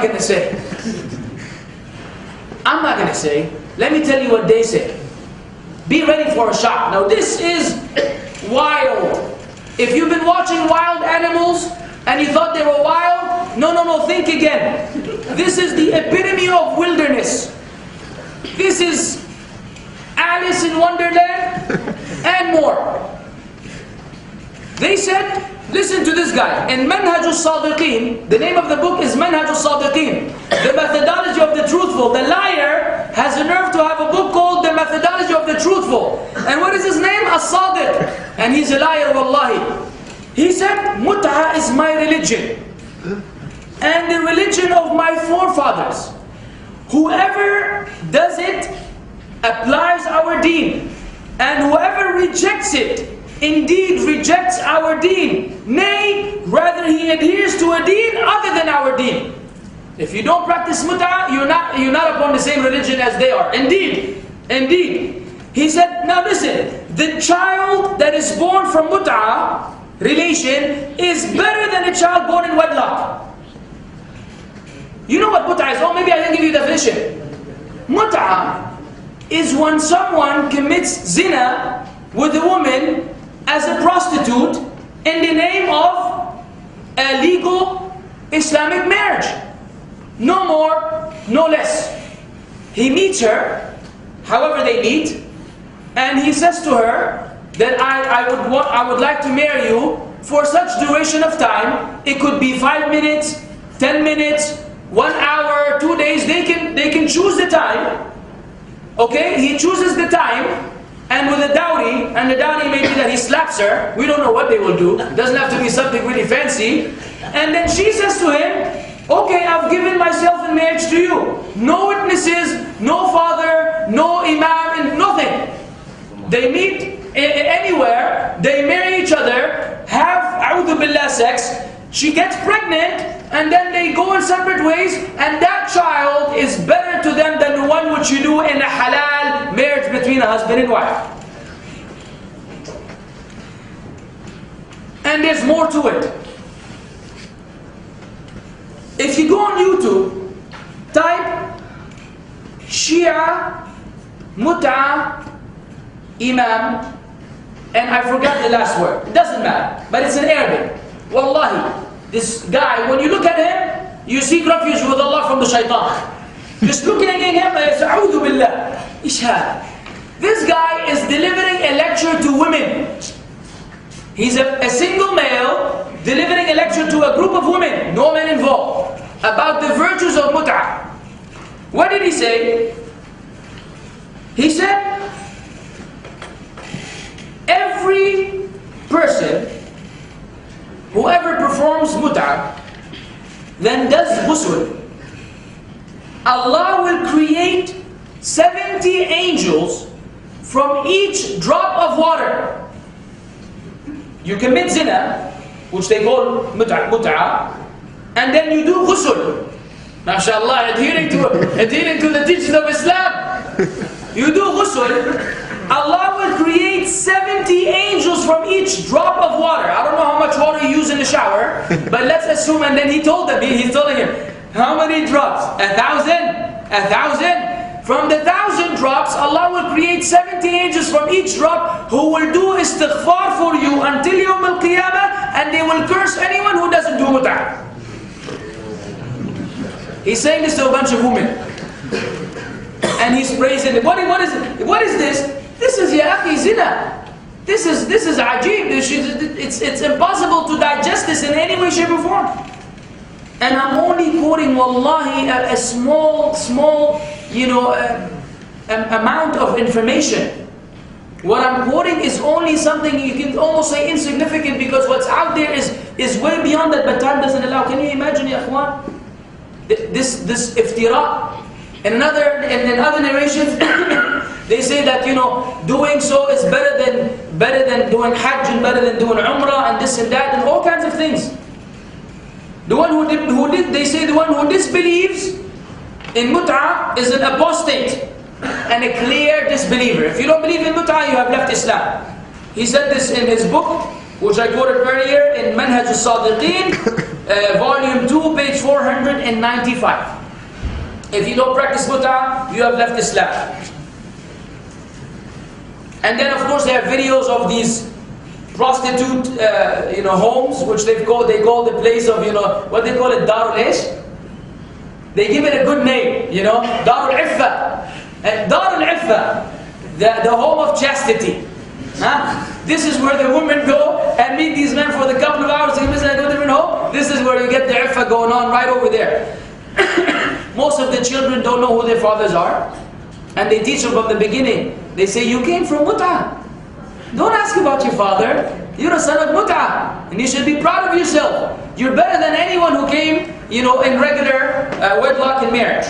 going to say? I'm not going to say. Let me tell you what they say. Be ready for a shock. Now this is wild. If you've been watching wild animals and you thought they were wild, no, think again. This is the epitome of wilderness. This is Alice in Wonderland and more. They said, listen to this guy. In Manhaj al-Sadiqeen, the name of the book is Manhaj al-Sadiqeen, the methodology of the truthful. The liar has the nerve to have a book called the methodology of the truthful. And what is his name? As-Sadiq. And he's a liar, wallahi. He said, Mut'ah is my religion and the religion of my forefathers. Whoever does it applies our deen, and whoever rejects it indeed rejects our deen. Nay, rather he adheres to a deen other than our deen. If you don't practice mut'ah, you're not upon the same religion as they are. Indeed. He said, now listen, the child that is born from mut'ah relation is better than a child born in wedlock. You know what mut'ah is? Oh, maybe I can give you the definition. Mut'ah is when someone commits zina with a woman as a prostitute in the name of a legal Islamic marriage. No more, no less. He meets her, however they meet, and he says to her that I would like to marry you for such duration of time. It could be 5 minutes, 10 minutes, 1 hour, 2 days. They can choose the time. Okay, he chooses the time, and with a dowry, and the dowry may be that he slaps her. We don't know what they will do. It doesn't have to be something really fancy. And then she says to him, okay, I've given myself in marriage to you. No witnesses, no father, no imam, and nothing. They meet anywhere, they marry each other, have a'udhu billah sex, she gets pregnant, and then they go in separate ways, and that child is better to them than the one which you do in a halal marriage between a husband and wife. And there's more to it. If you go on YouTube, type Shia Mut'ah Imam, and I forgot the last word. It doesn't matter, but it's in Arabic. Wallahi, this guy, when you look at him, you seek refuge with Allah from the shaitan. Just looking at him, A'udhu billah. Ishad. This guy is delivering a lecture to women. He's a single male delivering a lecture to a group of women, no men involved, about the virtues of mut'ah. What did he say? He said, every person, whoever performs mut'ah, then does ghusl, Allah will create 70 angels from each drop of water. You commit zina, which they call mut'ah, and then you do ghusl. MashaAllah, adhering to the teachings of Islam. You do ghusl, Allah will create 70 angels from each drop of water. I don't know how much water you use in the shower, but let's assume, and then he's telling him, how many drops? 1,000? 1,000? From the 1,000 drops, Allah will create 70 angels from each drop who will do istighfar for you until Yawm al-Qiyamah, and they will curse anyone who doesn't do mut'ah. He's saying this to a bunch of women. And he's praising it. What is it? What is this? This is ya akhi zina. This is ajib. It's impossible to digest this in any way, shape or form. And I'm only quoting wallahi a small amount of information. What I'm quoting is only something you can almost say insignificant, because what's out there is way beyond that, but time doesn't allow. Can you imagine, ya akhwan? This iftira. In other narrations, they say that doing so is better than doing hajj, and better than doing umrah, and this and that, and all kinds of things. They say the one who disbelieves in mut'ah is an apostate and a clear disbeliever. If you don't believe in mut'ah, you have left Islam. He said this in his book, which I quoted earlier, in Manhaj al-Sadiqeen, volume 2, page 495. If you don't practice Mut'ah, you have left Islam. And then of course they have videos of these prostitute homes, which they call the place of, what they call it, Darul Ish. They give it a good name, Darul Iffa. And Darul Iffa, the home of chastity. This is where the women go and meet these men for the couple of hours. They go to a different home. This is where you get the Iffa going on right over there. Most of the children don't know who their fathers are. And they teach them from the beginning. They say, you came from Mut'ah. Don't ask about your father. You're a son of Mut'ah. And you should be proud of yourself. You're better than anyone who came, in regular wedlock in marriage.